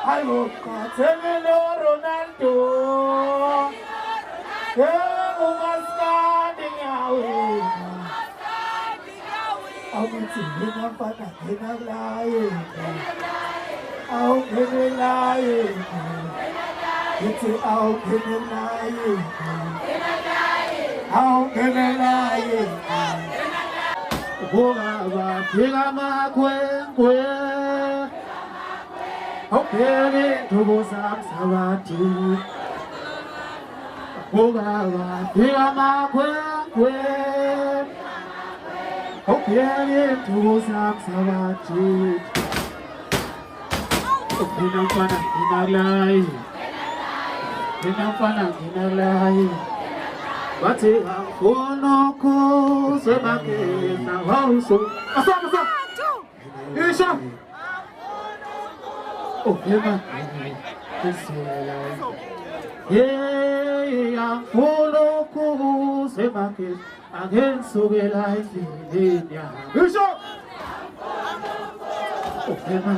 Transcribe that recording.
Temelo Ronaldo, Umaska Dingawi, Amuti Hinapana Hinalai, Out Hinalai, it's out Hinalai, out Hinalai, Boga, Pigama Quen. Hopere tubo sam savati, Boga piyama kwe. Hopere tubo sam savati, Pinapana kinalai, Pinapana kinalai. Bati akono ko sebake na hauso. Asa. Isha. Oh, Emma, yeah, follow Kubu, Semake, again, so get life in India. Oh, Emma.